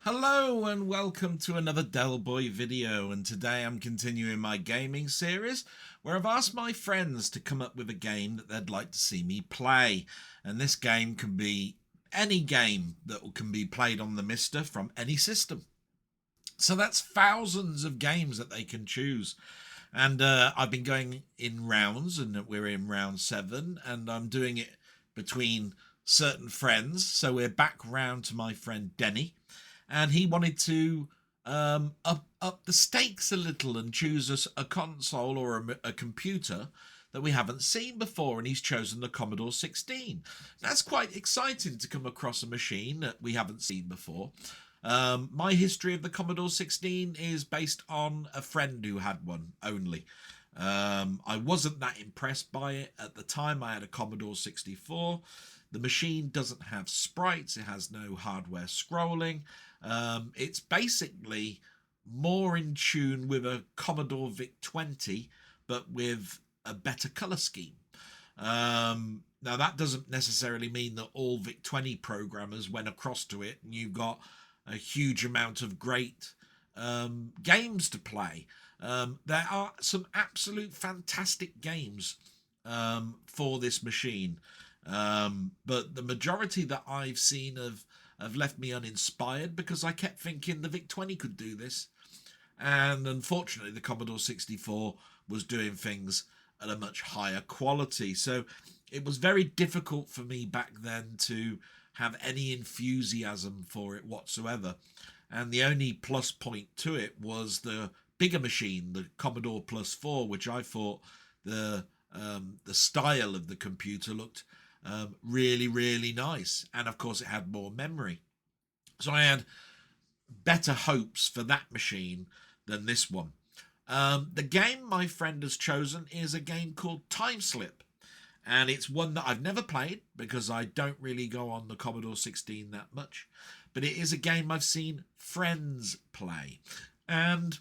Hello and welcome to another Delboy video, and today I'm continuing my gaming series where I've asked my friends to come up with a game that they'd like to see me play, and this game can be any game that can be played on the Mister from any system. So that's thousands of games that they can choose, and I've been going in rounds, and we're in round 7, and I'm doing it between certain friends. So we're back round to my friend Denny, and he wanted to up the stakes a little and choose a console or a computer that we haven't seen before, and he's chosen the Commodore 16. That's quite exciting to come across a machine that we haven't seen before. My history of the Commodore 16 is based on a friend who had one only. I wasn't that impressed by it at the time. I had a Commodore 64. The machine doesn't have sprites. It has no hardware scrolling. It's basically more in tune with a Commodore VIC-20, but with a better colour scheme. Now, that doesn't necessarily mean that all VIC-20 programmers went across to it and you've got a huge amount of great games to play. There are some absolute fantastic games for this machine. But the majority that I've seen have left me uninspired because I kept thinking the VIC-20 could do this. And unfortunately, the Commodore 64 was doing things at a much higher quality. So it was very difficult for me back then to have any enthusiasm for it whatsoever. And the only plus point to it was the bigger machine, the Commodore Plus 4, which I thought the style of the computer looked really, really nice. And of course it had more memory. So I had better hopes for that machine than this one. The game my friend has chosen is a game called Timeslip. And it's one that I've never played because I don't really go on the Commodore 16 that much. But it is a game I've seen friends play. And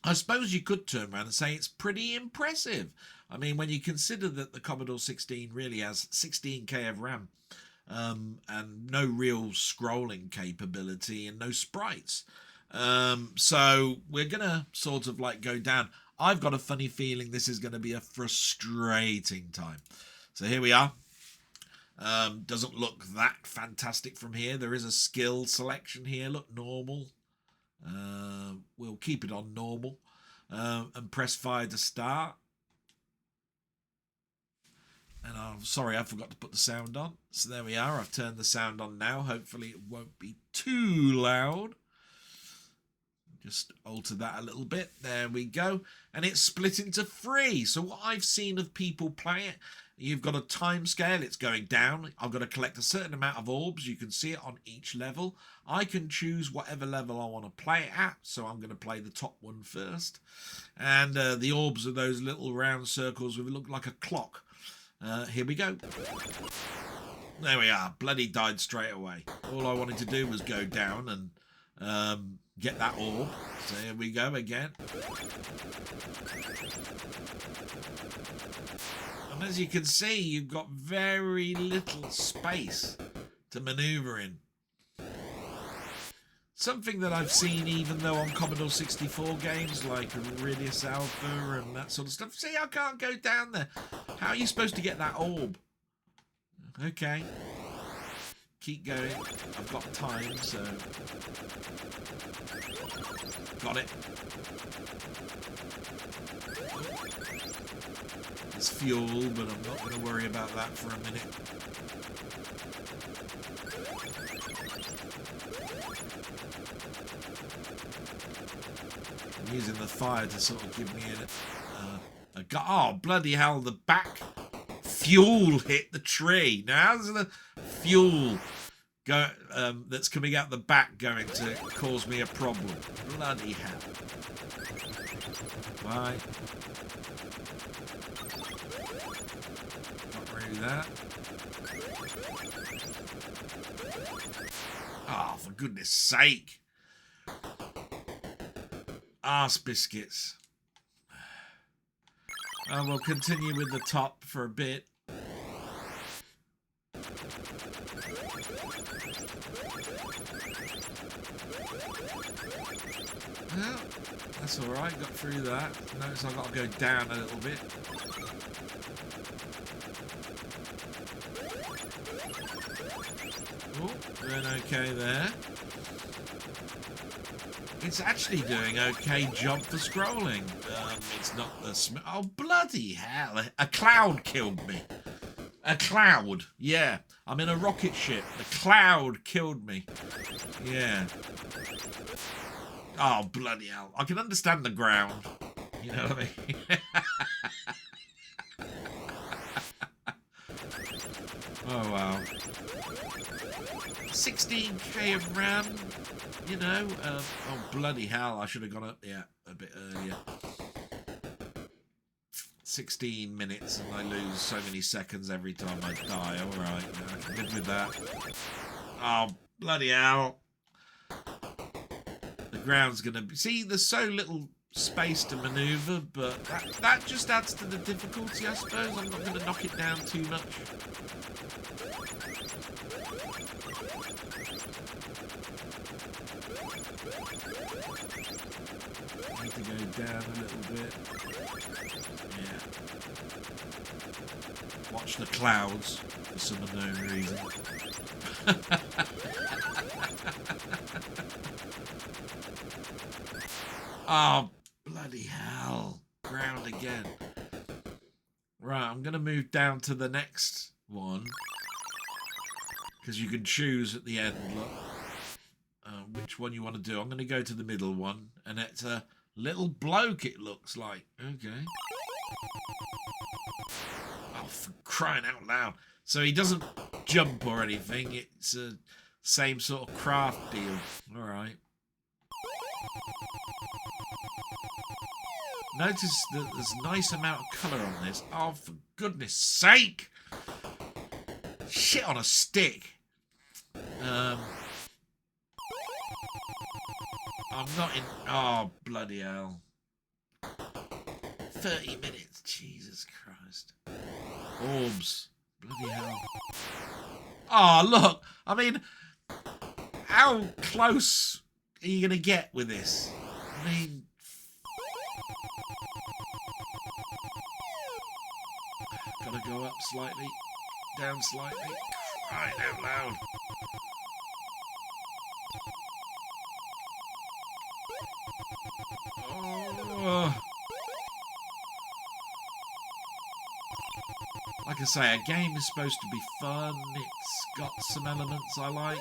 I suppose you could turn around and say it's pretty impressive. I mean, when you consider that the Commodore 16 really has 16K of RAM and no real scrolling capability and no sprites. So we're going to sort of like go down. I've got a funny feeling this is going to be a frustrating time. So here we are. Doesn't look that fantastic from here. There is a skill selection here. Look, normal. We'll keep it on normal and press fire to start. And I'm sorry, I forgot to put the sound on. So there we are. I've turned the sound on now. Hopefully it won't be too loud. Just alter that a little bit. There we go. And it's split into 3. So what I've seen of people play it, you've got a time scale. It's going down. I've got to collect a certain amount of orbs. You can see it on each level. I can choose whatever level I want to play it at. So I'm going to play the top one first. And the orbs are those little round circles that look like a clock. Here we go. There we are. Bloody died straight away. All I wanted to do was go down and get that orb. So here we go again. And as you can see, you've got very little space to maneuver in. Something that I've seen even though on Commodore 64 games like Iridius Alpha and that sort of stuff. See, I can't go down there. How are you supposed to get that orb? Okay. Keep going. I've got time, so... Got it. It's fuel, but I'm not going to worry about that for a minute. I'm using the fire to sort of give me a oh, bloody hell, the back fuel hit the tree. Now, how's the fuel go, that's coming out the back going to cause me a problem? Bloody hell. Right. Not really that. Oh, for goodness sake. Arse biscuits. We'll continue with the top for a bit. That's alright, got through that. Notice I've got to go down a little bit. Oh, doing okay there. It's actually doing okay job for scrolling. It's not the oh, bloody hell. A cloud killed me. A cloud. Yeah. I'm in a rocket ship. The cloud killed me. Yeah. Oh, bloody hell. I can understand the ground. You know what I mean? 16k of RAM, you know. Oh, bloody hell. I should have gone up a bit earlier. 16 minutes and I lose so many seconds every time I die. Alright, I can live with that. Oh, bloody hell. The ground's going to be... See, there's so little space to manoeuvre, but that just adds to the difficulty, I suppose. I'm not going to knock it down too much. I need to go down a little bit. Yeah. Watch the clouds for some unknown reason. Oh, bloody hell. Ground again. Right, I'm going to move down to the next one. Because you can choose at the end, look, which one you want to do. I'm going to go to the middle one. And it's a little bloke, it looks like. Okay. Oh, for crying out loud. So he doesn't jump or anything. It's a same sort of craft deal. All right. Notice that there's a nice amount of colour on this. Oh, for goodness sake. Shit on a stick. I'm not in... Oh, bloody hell. 30 minutes. Jesus Christ. Orbs. Bloody hell. Oh, look. I mean, how close are you going to get with this? I mean... Gotta go up slightly. Down slightly. Crying out loud. Oh. Like I say, a game is supposed to be fun. It's got some elements I like.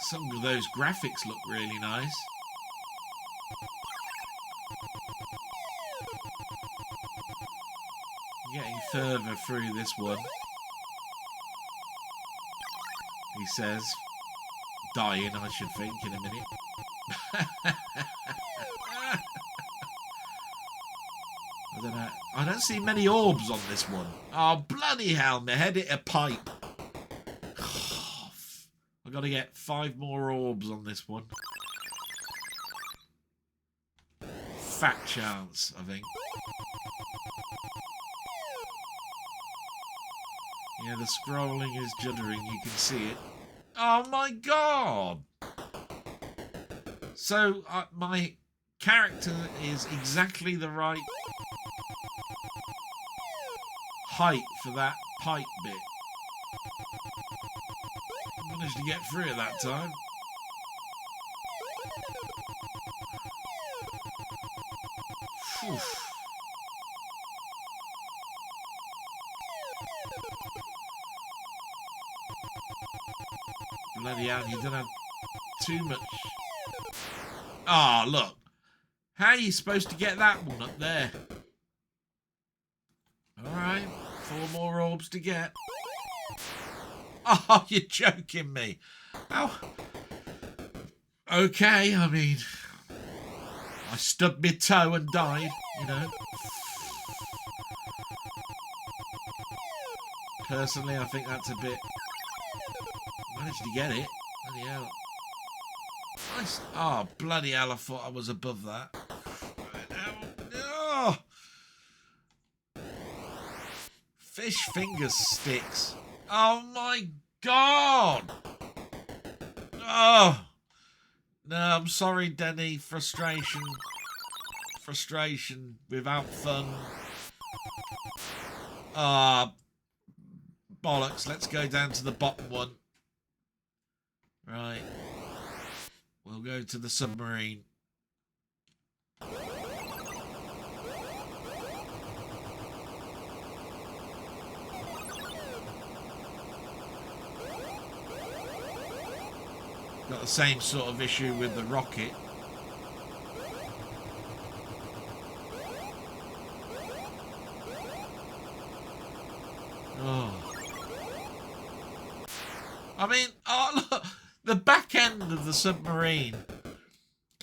Some of those graphics look really nice. Getting further through this one. He says, dying, I should think, in a minute. I don't know. I don't see many orbs on this one. Oh, bloody hell, my head hit a pipe. I've got to get 5 more orbs on this one. Fat chance, I think. Yeah, the scrolling is juddering, you can see it. Oh my god! So, my character is exactly the right height for that pipe bit. I managed to get through it that time. Whew. Bloody hell, you don't have too much. Ah, oh, look. How are you supposed to get that one up there? Alright, 4 more orbs to get. Oh, you're joking me. Oh. Okay, I mean, I stubbed my toe and died, you know. Personally, I think that's a bit... Managed to get it. Bloody hell. Nice. Oh, bloody hell, I thought I was above that. Oh. Fish finger sticks. Oh my god! Oh! No, I'm sorry, Denny. Frustration. Frustration without fun. Ah, bollocks. Let's go down to the bottom one. Right. We'll go to the submarine. Got the same sort of issue with the rocket. Oh. I mean, oh, look, the back end of the submarine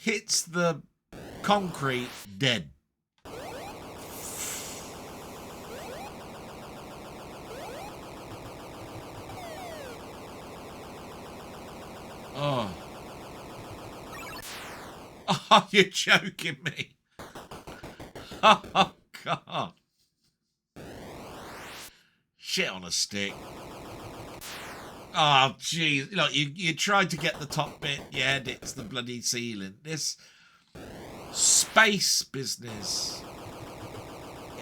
hits the concrete dead. Oh. Oh, you're joking me. Oh, God. Shit on a stick. Oh, jeez. Look, you tried to get the top bit. Yeah, it's the bloody ceiling. This space business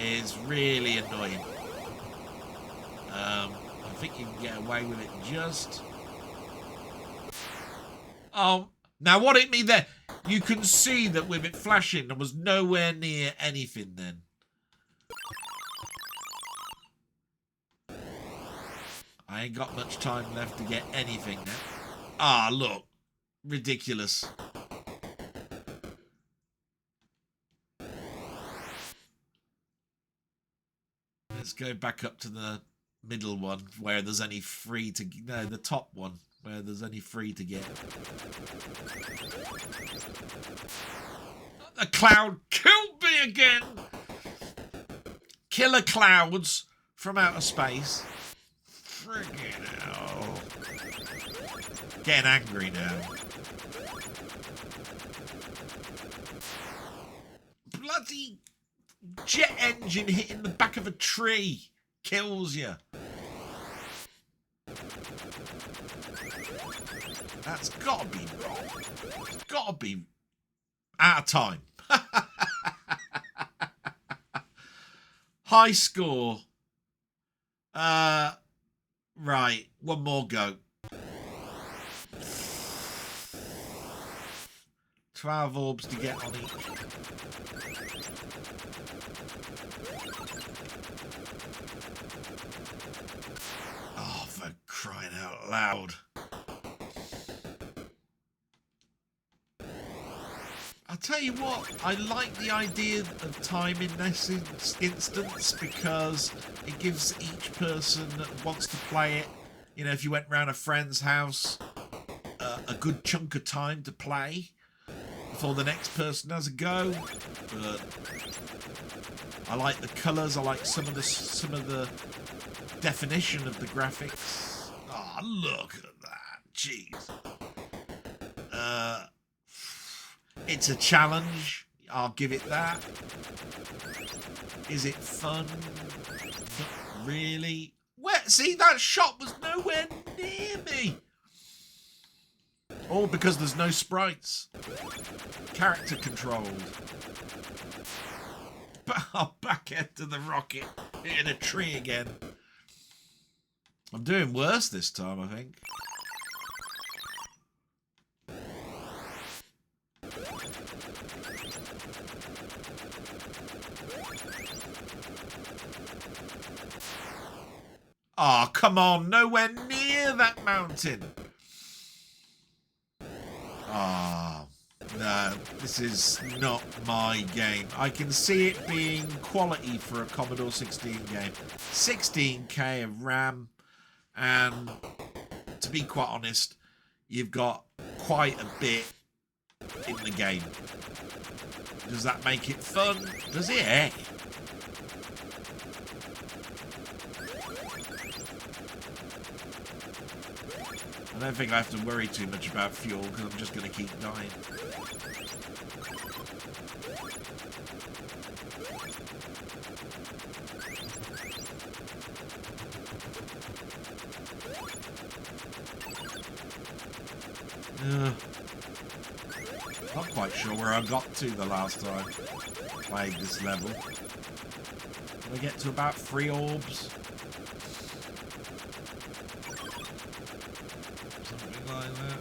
is really annoying. I think you can get away with it just... Oh, now what hit me there? You can see that with it flashing, there was nowhere near anything then. I ain't got much time left to get anything now. Ah, look. Ridiculous. Let's go back up to the middle one where there's only free to... No, the top one where there's only free to get. The cloud killed me again! Killer clouds from outer space. Friggin' hell. Getting angry now. Bloody jet engine hitting the back of a tree kills you. That's gotta be wrong. It's gotta be out of time. High score. Right, one more go. 12 orbs to get on each. Oh, for crying out loud. I'll tell you what, I like the idea of time in this instance because it gives each person that wants to play it, you know, if you went round a friend's house, a good chunk of time to play before the next person has a go. But I like the colours, I like some of the definition of the graphics. Oh, look at that, jeez. It's a challenge. I'll give it that. Is it fun? Not really. Where? See, that shot was nowhere near me. All because there's no sprites. Character controlled. But I'll back into the rocket. Hitting a tree again. I'm doing worse this time, I think. Oh, come on. Nowhere near that mountain. Ah, oh, no. This is not my game. I can see it being quality for a Commodore 16 game. 16K of RAM. And to be quite honest, you've got quite a bit in the game. Does that make it fun? Does it? Eh? I don't think I have to worry too much about fuel because I'm just going to keep dying. Not quite sure where I got to the last time I played this level. Did I get to about 3 orbs? Something like that.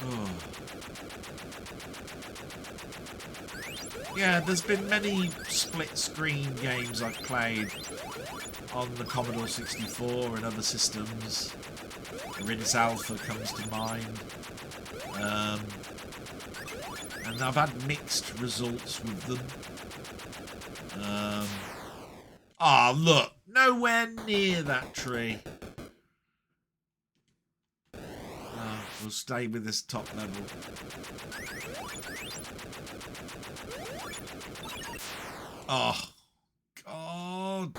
Oh. Yeah, there's been many split-screen games I've played on the Commodore 64 and other systems. Rinse Alpha comes to mind. And I've had mixed results with them. Oh, look! Nowhere near that tree. We'll stay with this top level. Oh, God.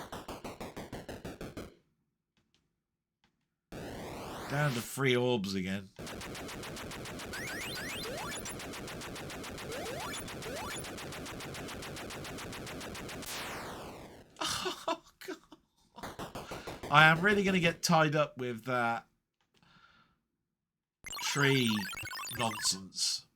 Down to 3 orbs again. Oh, God. I am really going to get tied up with that tree nonsense.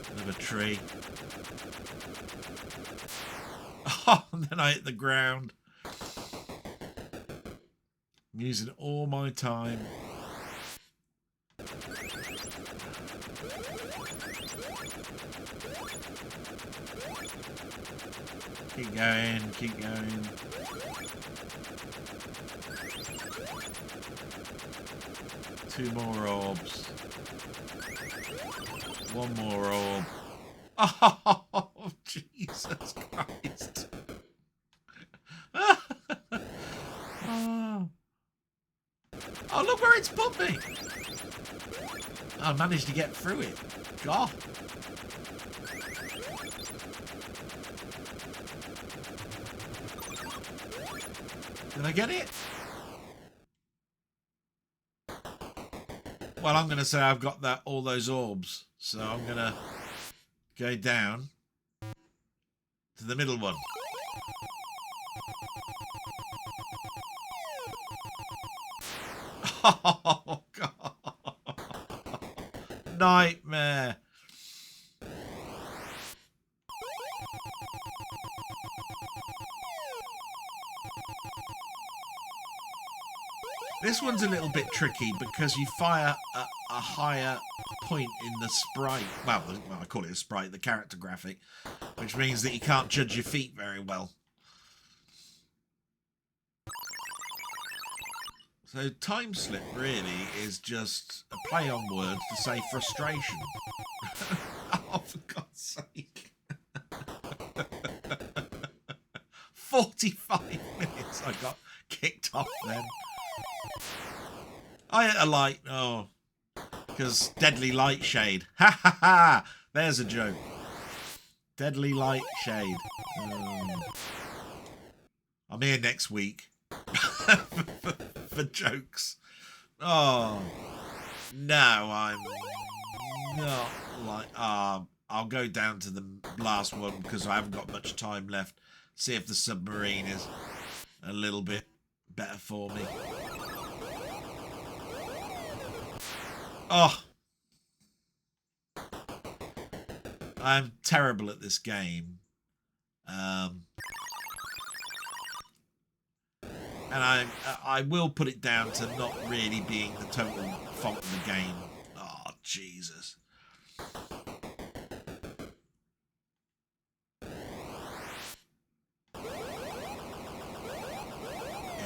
Another tree. Oh, and then I hit the ground. I'm using all my time. Keep going, keep going. Two more orbs. One more orb. Oh, Jesus Christ. Oh, look where it's put me. I managed to get through it. God. Did I get it? Well, I'm going to say I've got all those orbs. So I'm going to go down to the middle one. Oh, God. Nightmare. This one's a little bit tricky because you fire a higher point in the sprite. Well, I call it a sprite, the character graphic, which means that you can't judge your feet very well. So Timeslip really is just a play on words to say frustration. Oh, for God's sake. 45 minutes I got kicked off then. I hit a light. Oh. Because Deadly Light Shade. Ha ha ha. There's a joke. Deadly Light Shade. I'm here next week. For jokes. Oh. No, I'm not like... I'll go down to the last one because I haven't got much time left. See if the submarine is a little bit better for me. Oh. I'm terrible at this game. And I will put it down to not really being the total fault of the game. Oh, Jesus.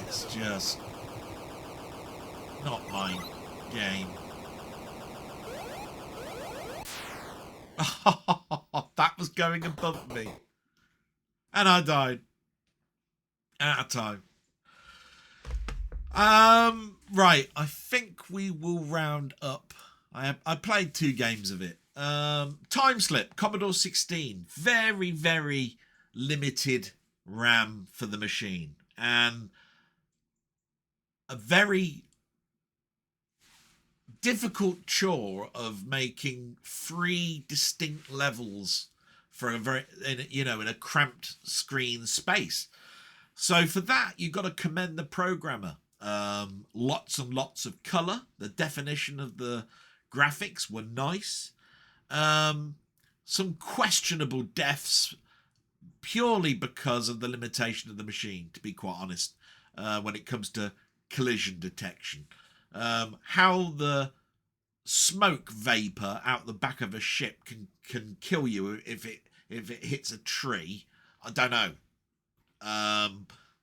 It's just not my game. That was going above me. And I died. Out of time. Right. I think we will round up. I played 2 games of it. Timeslip, Commodore 16. Very, very limited RAM for the machine. And a very difficult chore of making 3 distinct levels for a very, in a cramped screen space. So for that, you've got to commend the programmer. Lots and lots of color. The definition of the graphics were nice. Some questionable deaths purely because of the limitation of the machine, to be quite honest, when it comes to collision detection. How the smoke vapor out the back of a ship can kill you if it hits a tree, I don't know.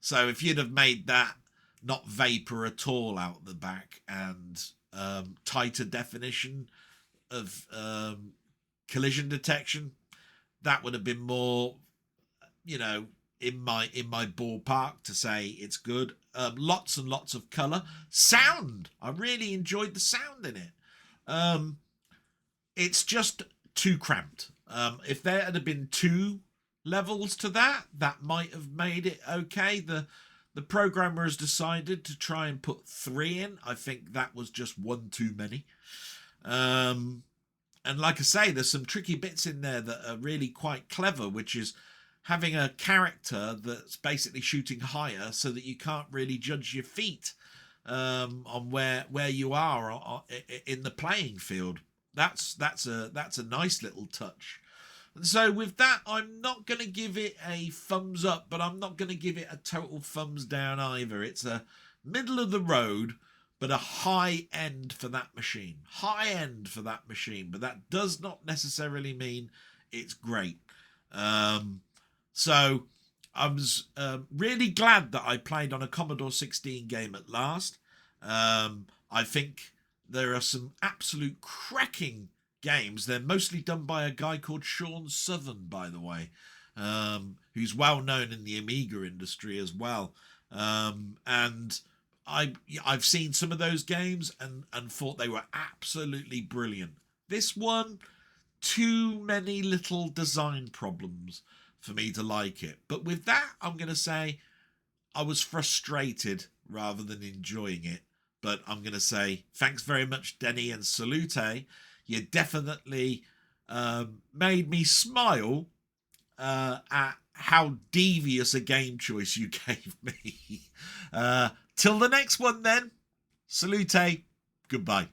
So if you'd have made that not vapor at all out the back and tighter definition of collision detection, that would have been more, in my ballpark to say it's good. Lots and lots of color. Sound, I really enjoyed the sound in it. It's just too cramped. If there had been 2 levels to that might have made it okay. The programmer has decided to try and put 3 in. I think that was just 1 too many. And like I say, there's some tricky bits in there that are really quite clever, which is having a character that's basically shooting higher so that you can't really judge your feet on where you are in the playing field. That's a nice little touch. And so with that, I'm not going to give it a thumbs up, but I'm not going to give it a total thumbs down either. It's a middle of the road, but a high end for that machine. High end for that machine, but that does not necessarily mean it's great. So I was really glad that I played on a Commodore 16 game at last. I think there are some absolute cracking games. They're mostly done by a guy called Sean Southern, by the way, who's well known in the Amiga industry as well. And I've seen some of those games and thought they were absolutely brilliant. This one, too many little design problems for me to like it. But with that, I'm going to say I was frustrated rather than enjoying it. But I'm going to say thanks very much, Denny and Salute. You definitely made me smile at how devious a game choice you gave me. Till the next one then. Salute. Goodbye.